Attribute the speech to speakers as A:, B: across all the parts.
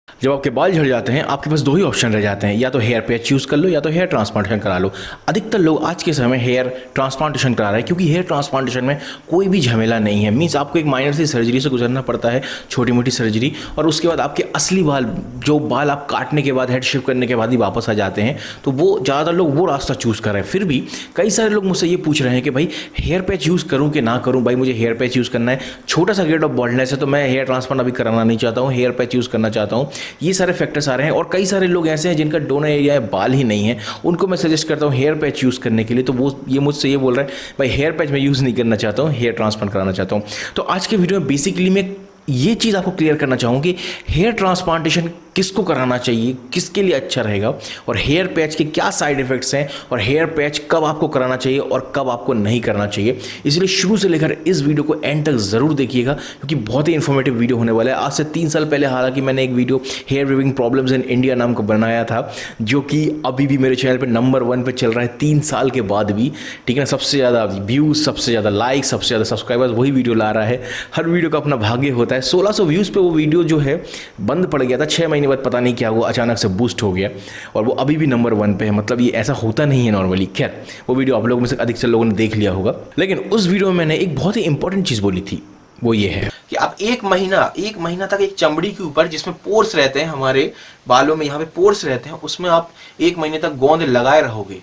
A: जब आपके बाल झड़ जाते हैं आपके पास दो ही ऑप्शन रह जाते हैं, या तो हेयर पैच यूज़ कर लो या तो हेयर ट्रांसप्लांटेशन करा लो। अधिकतर लोग आज के समय में हेयर ट्रांसप्लांटेशन करा रहे हैं क्योंकि हेयर ट्रांसप्लांटेशन में कोई भी झमेला नहीं है। मीन्स आपको एक माइनर सी सर्जरी से गुजरना पड़ता है, छोटी मोटी सर्जरी, और उसके बाद आपके असली बाल, जो बाल आप काटने के बाद, हेड शिफ्ट करने के बाद ही वापस आ जाते हैं। तो वो ज़्यादातर लोग वो रास्ता चूज़ कर रहे हैं। फिर भी कई सारे लोग मुझसे ये पूछ रहे हैं कि भाई हेयर पैच यूज़ करूँ कि ना करूँ। भाई मुझे हेयर पैच यूज़ करना है, छोटा सा गेट ऑफ बॉल्डनेस है तो मैं हेयर ट्रांसप्लांट अभी कराना नहीं चाहता हूँ, हेयर पैच यूज़ करना चाहता हूँ। ये सारे फैक्टर्स आ रहे हैं। और कई सारे लोग ऐसे हैं जिनका डोनर एरिया है, बाल ही नहीं है, उनको मैं सजेस्ट करता हूँ हेयर पैच यूज़ करने के लिए। तो वो ये मुझसे ये बोल रहा है भाई हेयर पैच मैं यूज़ नहीं करना चाहता हूँ, हेयर ट्रांसप्लांट कराना चाहता हूँ। तो आज के वीडियो में बेसिकली मैं ये चीज़ आपको क्लियर करना चाहूँ कि हेयर ट्रांसप्लांटेशन किसको कराना चाहिए, किसके लिए अच्छा रहेगा, और हेयर पैच के क्या साइड इफ़ेक्ट्स हैं, और हेयर पैच कब आपको कराना चाहिए और कब आपको नहीं करना चाहिए। इसलिए शुरू से लेकर इस वीडियो को एंड तक ज़रूर देखिएगा क्योंकि बहुत ही इन्फॉर्मेटिव वीडियो होने वाला है। आज से 3 साल पहले हालांकि मैंने एक video hair weaving problems in India नाम का बनाया था, जो कि अभी भी मेरे चैनल पर नंबर 1 पर चल रहा है 3 साल के बाद भी। ठीक है ना, सबसे ज़्यादा व्यूज़, सबसे ज़्यादा लाइक, सबसे ज़्यादा सब्सक्राइबर्स वही वीडियो ला रहा है। हर वीडियो का अपना भाग्य होता है। 1600 व्यूज़ पे वो वीडियो जो है बंद पड़ गया था, 6 महीने बाद पता नहीं क्या हुआ, अचानक से बूस्ट हो गया और वो अभी भी नंबर 1 पे है। मतलब ये ऐसा होता नहीं है नॉर्मली। खैर, वो वीडियो आप लोगों में से अधिकतर लोगों ने देख लिया होगा। लेकिन उस वीडियो में मैंने एक बहुत ही इंपॉर्टेंट चीज़ बोली थी, वो ये है
B: कि आप एक महीना तक एक चमड़ी के ऊपर जिसमें पोर्स रहते हैं, हमारे बालों में यहाँ पे पोर्स रहते हैं, उसमें आप 1 महीने तक गोंद लगाए रहोगे।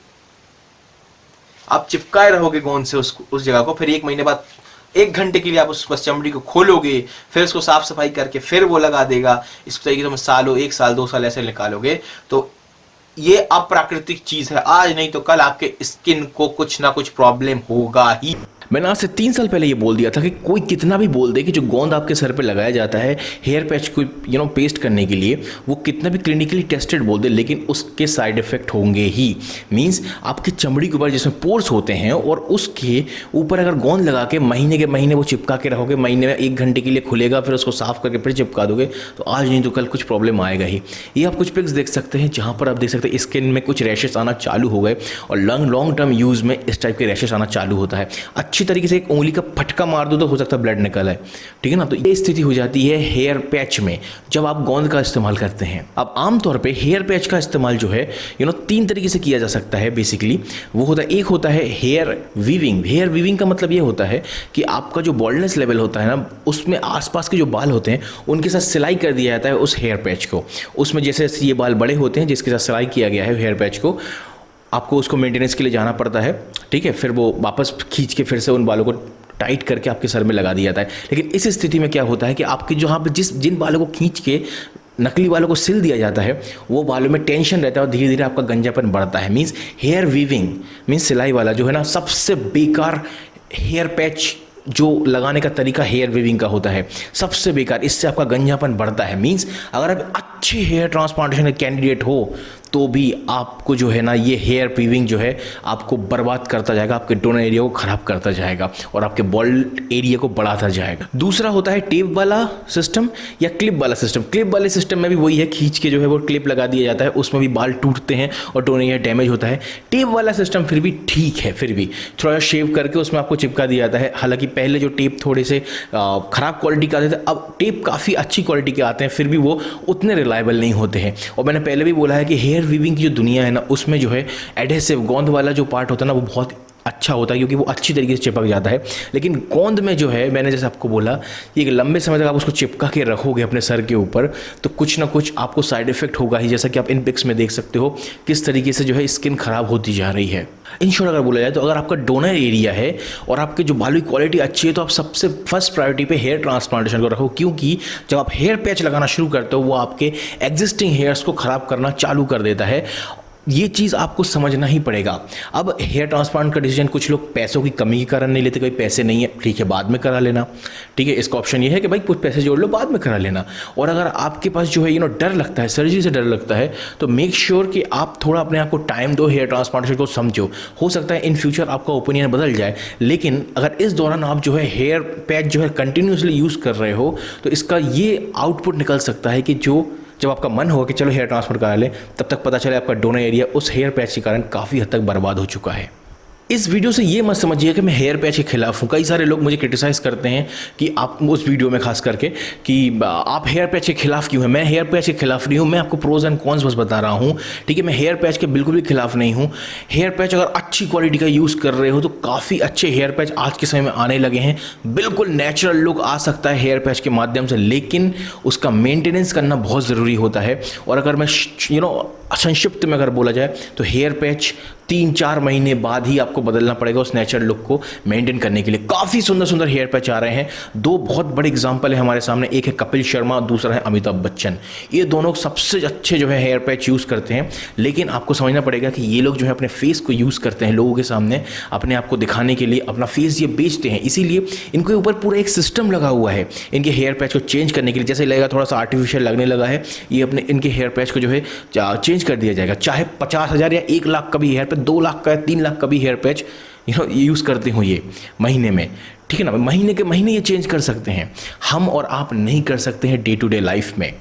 B: आप चिपकाए रहोगे गोंद से उस जगह को। फिर 1 महीने बाद 1 घंटे के लिए आप उस चमड़ी को खोलोगे, फिर उसको साफ सफाई करके फिर वो लगा देगा। इस तरीके से सालों, 1 साल 2 साल ऐसे निकालोगे। तो ये अप्राकृतिक चीज है। आज नहीं तो कल आपके स्किन को कुछ ना कुछ प्रॉब्लम होगा ही।
A: मैंने आज से 3 साल पहले ये बोल दिया था कि कोई कितना भी बोल दे कि जो गोंद आपके सर पे लगाया जाता है हेयर पैच को पेस्ट करने के लिए, वो कितना भी क्लिनिकली टेस्टेड बोल दे, लेकिन उसके साइड इफेक्ट होंगे ही। मींस आपकी चमड़ी के ऊपर जिसमें पोर्स होते हैं और उसके ऊपर अगर गोंद लगा के महीने के महीने वो चिपका के रहोगे, महीने में 1 घंटे के लिए खुलेगा, फिर उसको साफ करके फिर चिपका दोगे, तो आज नहीं तो कल कुछ प्रॉब्लम आएगा ही। ये आप कुछ पिक्स देख सकते हैं जहाँ पर आप देख सकते हैं स्किन में कुछ रैशेस आना चालू हो गए, और लॉन्ग टर्म यूज़ में इस टाइप के रैशेस आना चालू होता है। अच्छी तरीके से एक उंगली का फटका मार दो तो हो सकता है ब्लड निकल आए। ठीक है ना, तो ये स्थिति हो जाती है हेयर पैच में जब आप गोंद का इस्तेमाल करते हैं। अब आमतौर पे हेयर पैच का इस्तेमाल जो है 3 तरीके से किया जा सकता है। बेसिकली वो होता है, एक होता है हेयर वीविंग। हेयर वीविंग का मतलब ये होता है कि आपका जो बॉल्डनेस लेवल होता है ना, उसमें आसपास के जो बाल होते हैं उनके साथ सिलाई कर दिया जाता है उस हेयर पैच को। उसमें जैसे ये बाल बड़े होते हैं जिसके साथ सिलाई किया गया है हेयर पैच को, आपको उसको मेंटेनेंस के लिए जाना पड़ता है। ठीक है, फिर वो वापस खींच के फिर से उन बालों को टाइट करके आपके सर में लगा दिया जाता है। लेकिन इस स्थिति में क्या होता है कि आपके जहाँ पे जिन बालों को खींच के नकली बालों को सिल दिया जाता है, वो बालों में टेंशन रहता है और धीरे धीरे आपका गंजापन बढ़ता है। मीन्स हेयर वीविंग मीन्स सिलाई वाला जो है ना, सबसे बेकार हेयर पैच जो लगाने का तरीका हेयर वीविंग का होता है, सबसे बेकार। इससे आपका गंजापन बढ़ता है। मीन्स अगर आप अच्छे हेयर ट्रांसप्लांटेशन के कैंडिडेट हो तो भी आपको जो है ना, ये हेयर वीविंग जो है आपको बर्बाद करता जाएगा, आपके डोनर एरिया को ख़राब करता जाएगा और आपके बॉल्ड एरिया को बढ़ाता जाएगा। दूसरा होता है टेप वाला सिस्टम या क्लिप वाला सिस्टम। क्लिप वाले सिस्टम में भी वही है, खींच के जो है वो क्लिप लगा दिया जाता है, उसमें भी बाल टूटते हैं और डोनर एरिया डैमेज होता है। टेप वाला सिस्टम फिर भी ठीक है, फिर भी थोड़ा शेव करके उसमें आपको चिपका दिया जाता है। हालांकि पहले जो टेप थोड़े से ख़राब क्वालिटी के आते थे, अब टेप काफ़ी अच्छी क्वालिटी के आते हैं, फिर भी वो उतने रिलायबल नहीं होते हैं। और मैंने पहले भी बोला है कि हेयर वीविंग की जो दुनिया है ना, उसमें जो है एडहेसिव गोंद वाला जो पार्ट होता है ना, वो बहुत अच्छा होता है क्योंकि वो अच्छी तरीके से चिपक जाता है। लेकिन गोंद में जो है, मैंने जैसे आपको बोला, ये लंबे समय तक आप उसको चिपका के रखोगे अपने सर के ऊपर तो कुछ ना कुछ आपको साइड इफेक्ट होगा ही। जैसा कि आप इन पिक्स में देख सकते हो किस तरीके से जो है स्किन खराब होती जा रही है। इन शॉर्ट अगर बोला जाए तो अगर आपका डोनर एरिया है और आपके जो बालों की क्वालिटी अच्छी है तो आप सबसे फर्स्ट प्रायोरिटी पे हेयर ट्रांसप्लांटेशन को रखो, क्योंकि जब आप हेयर पैच लगाना शुरू करते हो वो आपके एग्जिस्टिंग हेयर्स को ख़राब करना चालू कर देता है। ये चीज़ आपको समझना ही पड़ेगा। अब हेयर ट्रांसप्लांट का डिसीजन कुछ लोग पैसों की कमी के कारण नहीं लेते, कोई पैसे नहीं है, ठीक है बाद में करा लेना। ठीक है, इसका ऑप्शन ये है कि भाई कुछ पैसे जोड़ लो बाद में करा लेना। और अगर आपके पास जो है डर लगता है, सर्जरी से डर लगता है, तो मेक श्योर कि आप थोड़ा अपने आप को टाइम दो, हेयर ट्रांसप्लांटेशन को समझो। हो सकता है इन फ्यूचर आपका ओपिनियन बदल जाए, लेकिन अगर इस दौरान आप जो है हेयर पैच जो है कंटिन्यूसली यूज़ कर रहे हो तो इसका ये आउटपुट निकल सकता है कि जब आपका मन होगा कि चलो हेयर ट्रांसफर करा लें, तब तक पता चले आपका डोनर एरिया उस हेयर पैच के कारण काफ़ी हद तक बर्बाद हो चुका है। इस वीडियो से ये मत समझिए कि मैं हेयर पैच के खिलाफ हूँ। कई सारे लोग मुझे क्रिटिसाइज़ करते हैं कि आप, उस वीडियो में खास करके, कि आप हेयर पैच के खिलाफ क्यों हैं। मैं हेयर पैच के खिलाफ नहीं हूँ, मैं आपको प्रोज एंड कॉन्स बस बता रहा हूँ, ठीक है। मैं हेयर पैच के बिल्कुल भी खिलाफ नहीं हूँ। हेयर पैच अगर अच्छी क्वालिटी का यूज़ कर रहे हो तो काफ़ी अच्छे हेयर पैच आज के समय में आने लगे हैं। बिल्कुल नेचुरल लुक आ सकता है हेयर पैच के माध्यम से, लेकिन उसका मेंटेनेंस करना बहुत ज़रूरी होता है। और अगर मैं संक्षिप्त में अगर बोला जाए तो हेयर पैच 3-4 महीने बाद ही आपको बदलना पड़ेगा उस नेचुरल लुक को मेंटेन करने के लिए। काफ़ी सुंदर सुंदर हेयर पैच आ रहे हैं। 2 बहुत बड़े एग्जांपल है हमारे सामने, एक है कपिल शर्मा, दूसरा है अमिताभ बच्चन। ये दोनों सबसे अच्छे जो है हेयर पैच यूज़ करते हैं। लेकिन आपको समझना पड़ेगा कि ये लोग जो है अपने फेस को यूज़ करते हैं लोगों के सामने, अपने आप को दिखाने के लिए, अपना फेस ये बेचते हैं। इसीलिए इनके ऊपर पूरा एक सिस्टम लगा हुआ है इनके हेयर पैच को चेंज करने के लिए। जैसे लगेगा थोड़ा सा आर्टिफिशियल लगने लगा है, ये अपने इनके हेयर पैच को जो है चेंज कर दिया जाएगा। चाहे 50,000 या 1 लाख का भी हेयर पैच, 2 लाख का या 3 लाख का भी हेयर पैच यूज़ करते हो ये महीने में, ठीक है ना। महीने के महीने ये चेंज कर सकते हैं। हम और आप नहीं कर सकते हैं डे टू डे लाइफ में।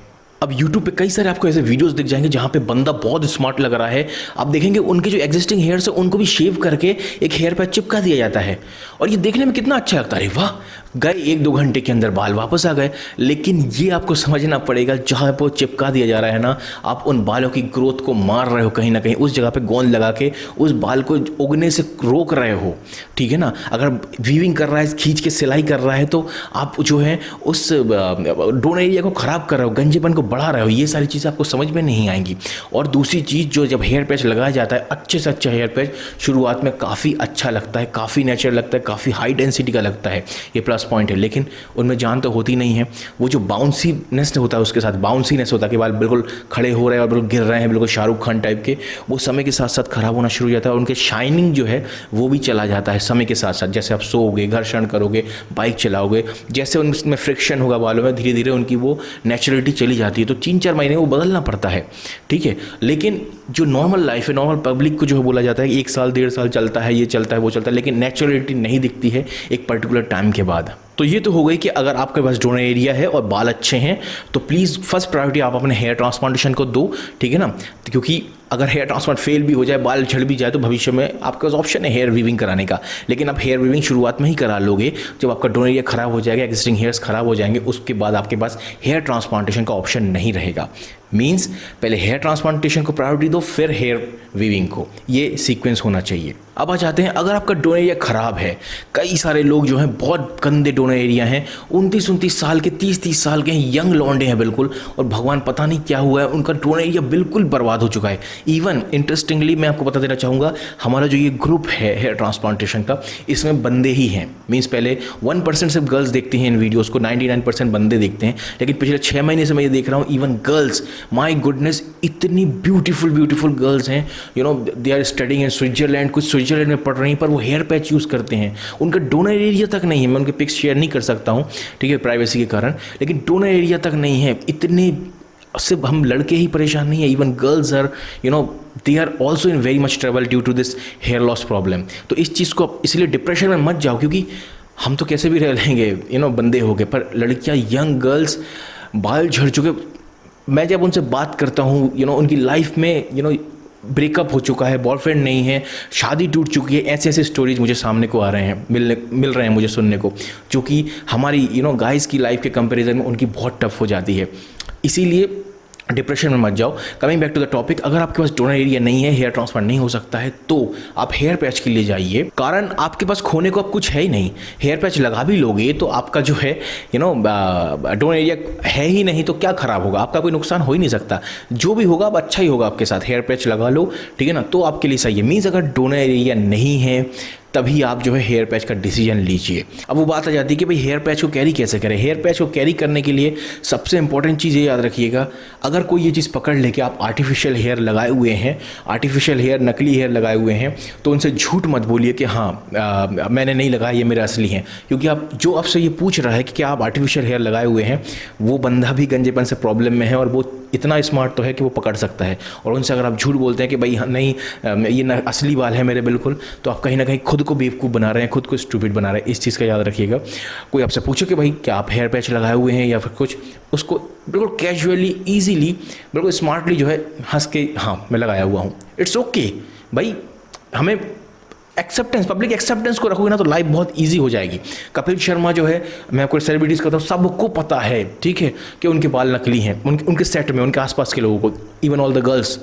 A: अब YouTube पे कई सारे आपको ऐसे वीडियोस दिख जाएंगे जहाँ पे बंदा बहुत स्मार्ट लग रहा है। आप देखेंगे उनके जो एग्जिस्टिंग हेयर्स है उनको भी शेव करके एक हेयर पैच चिपका दिया जाता है, और ये देखने में कितना अच्छा लगता है। वाह, गए 1-2 घंटे के अंदर बाल वापस आ गए। लेकिन ये आपको समझना पड़ेगा, जहाँ पर चिपका दिया जा रहा है ना, आप उन बालों की ग्रोथ को मार रहे हो कहीं ना कहीं। उस जगह पे गोंद लगा के उस बाल को उगने से रोक रहे हो, ठीक है ना। अगर वीविंग कर रहा है, खींच के सिलाई कर रहा है, तो आप जो है उस डोन एरिया को ख़राब कर रहे हो, गंजेपन को बढ़ा रहे हो। ये सारी चीज़ें आपको समझ में नहीं आएंगी। और दूसरी चीज़, जो जब हेयर पैच लगाया जाता है, अच्छे से अच्छा हेयर पैच शुरुआत में काफ़ी अच्छा लगता है, काफ़ी नेचुरल लगता है, काफ़ी हाई डेंसिटी का लगता है, ये प्लस पॉइंट है। लेकिन उनमें जान तो होती नहीं है। वो जो बाउंसीनेस होता है, उसके साथ बाउंसीनेस होता है कि बाल बिल्कुल खड़े हो रहे हैं और बिल्कुल गिर रहे हैं, बिल्कुल शाहरुख खान टाइप के, वो समय के साथ साथ खराब होना शुरू हो जाता है। और उनके शाइनिंग जो है वो भी चला जाता है समय के साथ साथ। जैसे आप सोओगे, घर्षण करोगे, बाइक चलाओगे, जैसे उनमें फ्रिक्शन होगा बालों में, धीरे धीरे उनकी वो नेचुरलिटी चली जाती है। तो 3-4 महीने वो बदलना पड़ता है, ठीक है। लेकिन जो नॉर्मल लाइफ है, नॉर्मल पब्लिक को जो है बोला जाता है कि 1 साल 1.5 साल चलता है, ये चलता है, वो चलता है, लेकिन नेचुरलिटी नहीं दिखती है एक पर्टिकुलर टाइम के बाद। तो ये तो हो गई कि अगर आपके पास डोनर एरिया है और बाल अच्छे हैं तो प्लीज़ फर्स्ट प्रायोरिटी आप अपने हेयर ट्रांसप्लांटेशन को दो, ठीक है ना। क्योंकि अगर हेयर ट्रांसप्लांट फेल भी हो जाए, बाल झड़ भी जाए, तो भविष्य में आपके पास ऑप्शन है हेयर वीविंग कराने का। लेकिन आप हेयर वीविंग शुरुआत में ही करा लोगे, जब आपका डोनर एरिया खराब हो जाएगा, एग्जिस्टिंग हेयर्स खराब हो जाएंगे, उसके बाद आपके पास हेयर ट्रांसप्लांटेशन का ऑप्शन नहीं रहेगा। मीन्स पहले हेयर ट्रांसप्लांटेशन को प्रायोरिटी दो, फिर हेयर वीविंग को। ये सीक्वेंस होना चाहिए। अब आ जाते हैं, अगर आपका डोनर एरिया खराब है, कई सारे लोग जो हैं बहुत गंदे डोनर एरिया हैं, 29-29 साल के, 30-30 साल के हैं, यंग लौंडे हैं बिल्कुल, और भगवान पता नहीं क्या हुआ है, उनका डोनर एरिया बिल्कुल बर्बाद हो चुका है। इवन इंटरेस्टिंगली मैं आपको बता देना चाहूँगा, हमारा जो ये ग्रुप है हेयर ट्रांसप्लांटेशन का, इसमें बंदे ही हैं। मीन्स पहले 1% सिर्फ गर्ल्स देखती हैं इन वीडियोज़ को, 99% बंदे देखते हैं। लेकिन पिछले 6 महीने से मैं ये देख रहा हूँ, इवन गर्ल्स, माय गुडनेस, इतनी ब्यूटीफुल गर्ल्स हैं, you know, they are studying in Switzerland, कुछ स्विट्जरलैंड में पढ़ रही हैं, पर वो हेयर पैच यूज़ करते हैं। उनका डोनर एरिया तक नहीं है, मैं उनके पिक्स शेयर नहीं कर सकता हूँ, ठीक है, प्राइवेसी के कारण, लेकिन डोनर एरिया तक नहीं है। इतने सिर्फ हम लड़के ही परेशान नहीं है, even girls are, you know, they are also in very much trouble due to this hair loss problem. तो इस चीज़ को इसलिए डिप्रेशन में मत जाओ, क्योंकि हम तो कैसे भी रह लेंगे, यू नो, बंदे हो गए, पर लड़कियाँ, यंग गर्ल्स, बाल झड़ चुके, मैं जब उनसे बात करता हूँ, यू नो, उनकी लाइफ में, यू नो, ब्रेकअप हो चुका है, बॉयफ्रेंड नहीं है, शादी टूट चुकी है, ऐसे ऐसे स्टोरीज मुझे सामने को आ रहे हैं, मिल रहे हैं मुझे सुनने को, जो कि हमारी, यू नो, गाइस की लाइफ के कंपैरिजन में उनकी बहुत टफ हो जाती है। इसीलिए डिप्रेशन में मत जाओ। Coming back to the topic, अगर आपके पास डोनर एरिया नहीं है, हेयर ट्रांसप्लांट नहीं हो सकता है, तो आप हेयर पैच के लिए जाइए। कारण आपके पास खोने को अब कुछ है ही नहीं। हेयर पैच लगा भी लोगे तो आपका जो है, यू नो, डोनर एरिया है ही नहीं, तो क्या खराब होगा, आपका कोई नुकसान हो ही नहीं सकता। जो भी होगा अब अच्छा ही होगा आपके साथ। हेयर पैच लगा लो, ठीक है ना, तो आपके लिए सही है। मीन्स अगर डोनर एरिया नहीं है, तभी आप जो है हेयर पैच का डिसीजन लीजिए। अब वो बात आ जाती है कि भाई हेयर पैच को कैरी कैसे करें। हेयर पैच को कैरी करने के लिए सबसे इंपॉर्टेंट चीज़ ये याद रखिएगा, अगर कोई ये चीज़ पकड़ ले कि आप आर्टिफिशियल हेयर लगाए हुए हैं, आर्टिफिशियल हेयर, नकली हेयर लगाए हुए हैं, तो उनसे झूठ मत बोलिए कि हाँ मैंने नहीं लगाया, ये मेरे असली हैं। क्योंकि आप जो आपसे ये पूछ रहा है कि क्या आप आर्टिफिशियल हेयर लगाए हुए हैं, वो बंदा भी गंजेपन से प्रॉब्लम में है, और वो इतना स्मार्ट तो है कि वो पकड़ सकता है। और उनसे अगर आप झूठ बोलते हैं कि भाई नहीं, ये ना असली बाल है मेरे बिल्कुल, तो आप कहीं ना कहीं खुद को बेवकूफ़ बना रहे हैं, खुद को स्टूपिड बना रहे हैं। इस चीज़ का याद रखिएगा। कोई आपसे पूछे कि भाई क्या आप हेयर पैच लगाए हुए हैं या फिर कुछ, उसको बिल्कुल कैजुअली, ईजीली, बिल्कुल स्मार्टली जो है हंस के, हाँ मैं लगाया हुआ हूँ, इट्स ओके भाई। हमें एक्सेप्टेंस, पब्लिक एक्सेप्टेंस को रखोगे ना तो लाइफ बहुत इजी हो जाएगी। कपिल शर्मा जो है, मैं आपको सेलिब्रिटीज़ कहता हूँ, सबको पता है, ठीक है, कि उनके बाल नकली हैं, उनके सेट में, उनके आसपास के लोगों को, even all the girls.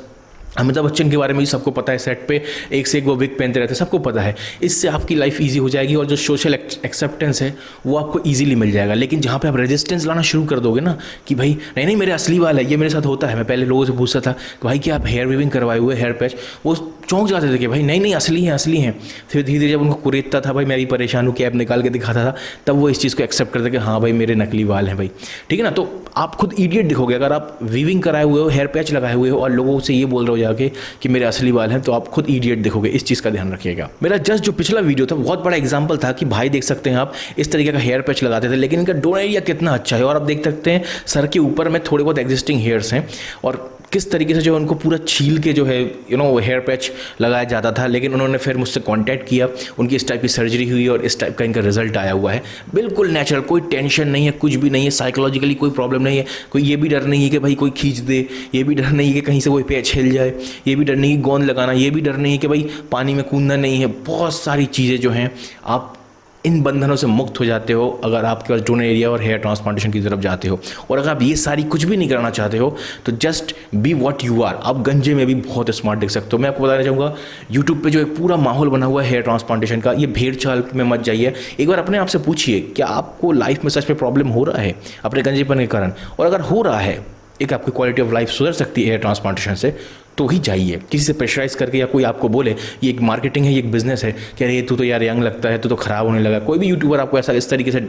A: Amitabh Bachchan के बारे में भी सबको पता है, सेट पे एक से एक वो विग पहनते रहते हैं, सबको पता है। इससे आपकी लाइफ इजी हो जाएगी और जो सोशल एक्सेप्टेंस है वो आपको इजीली मिल जाएगा। लेकिन जहाँ पे आप रेजिस्टेंस लाना शुरू कर दोगे ना कि भाई नहीं नहीं मेरे असली वाल है, ये मेरे साथ होता है, मैं पहले लोगों से पूछता था कि भाई क्या आप हेयर वीविंग करवाए हुए, हेयर पैच, वो चौंक जाते थे कि भाई नहीं नहीं असली हैं, असली हैं। फिर धीरे धीरे जब उनको कुरेदता था, भाई मैं भी परेशान हूँ, कैप निकाल के दिखाता था, तब वो इस चीज़ को एक्सेप्ट करते कि हाँ भाई मेरे नकली वाल हैं भाई, ठीक है ना। तो आप खुद इडियट दिखोगे अगर आप वीविंग कराए हुए हो, हेयर पैच लगाए हुए हो और लोगों से ये बोल रहे हो जाके कि मेरे असली वाल हैं, तो आप खुद इडियट दिखोगे। इस चीज़ का ध्यान रखिएगा। मेरा जस्ट जो पिछला वीडियो था बहुत बड़ा एग्जांपल था कि भाई देख सकते हैं आप इस तरीके का हेयर पैच लगाते थे, लेकिन इनका डोन एरिया कितना अच्छा है। और आप देख सकते हैं सर के ऊपर में थोड़े बहुत एग्जिस्टिंग हेयर्स हैं और किस तरीके से जो उनको पूरा छील के जो है हेयर पैच लगाया जाता था। लेकिन उन्होंने फिर मुझसे कांटेक्ट किया, उनकी इस टाइप की सर्जरी हुई और इस टाइप का इनका रिजल्ट आया हुआ है। बिल्कुल नेचुरल, कोई टेंशन नहीं है, कुछ भी नहीं है, साइकोलॉजिकली कोई प्रॉब्लम नहीं है, कोई ये भी डर नहीं है कि भाई कोई खींच दे, ये भी डर नहीं है कि कहीं से कोई पैच हिल जाए, ये भी डर नहीं है गोंद लगाना, ये भी डर नहीं है कि भाई पानी में कूदना नहीं है। बहुत सारी चीज़ें जो हैं आप इन बंधनों से मुक्त हो जाते हो अगर आपके पास डोनर एरिया और हेयर ट्रांसप्लांटेशन की तरफ जाते हो। और अगर आप ये सारी कुछ भी नहीं करना चाहते हो तो just be what you are. आप गंजे में भी बहुत स्मार्ट दिख सकते हो। मैं आपको बताना चाहूँगा यूट्यूब पे जो एक पूरा माहौल बना हुआ है हेयर ट्रांसप्लांटेशन का, ये भेड़ चाल में मत जाइए। एक बार अपने आप से पूछिए क्या आपको लाइफ में सच में प्रॉब्लम हो रहा है अपने गंजेपन के कारण, और अगर हो रहा है एक आपकी क्वालिटी ऑफ लाइफ सुधर सकती है हेयर ट्रांसप्लांटेशन से, तो ही जाइए। किसी से प्रेशराइज करके या कोई आपको बोले ये एक मार्केटिंग है, ये एक बिजनेस है, कि अरे तू तो यार यंग लगता है, तू तो ख़राब होने लगा, कोई भी यूट्यूबर आपको ऐसा इस तरीके से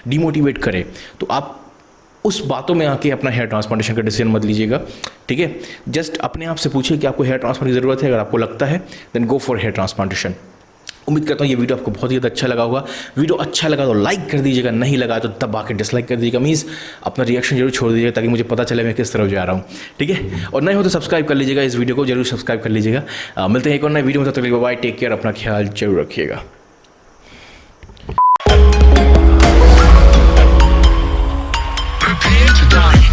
A: डिमोटिवेट करे, तो आप उस बातों में आके अपना हेयर ट्रांसप्लांटेशन का डिसीजन मत लीजिएगा, ठीक है। जस्ट अपने आप से पूछिए कि आपको हेयर ट्रांसप्लांट की ज़रूरत है। अगर आपको लगता है then go for hair transplantation. उम्मीद करता हूँ ये वीडियो आपको बहुत ही ज़्यादा अच्छा लगा होगा। वीडियो अच्छा लगा तो लाइक कर दीजिएगा, नहीं लगा तो दबा के डिसलाइक कर दीजिएगा। मीन्स अपना रिएक्शन जरूर छोड़ दीजिएगा ताकि मुझे पता चले मैं किस तरफ जा रहा हूँ, ठीक है। और नहीं हो तो सब्सक्राइब कर लीजिएगा, इस वीडियो को जरूर सब्सक्राइब कर लीजिएगा। मिलते हैं एक और नए वीडियो में, तब तक बाय, टेक केयर, अपना ख्याल जरूर रखिएगा।
C: Prepare to die.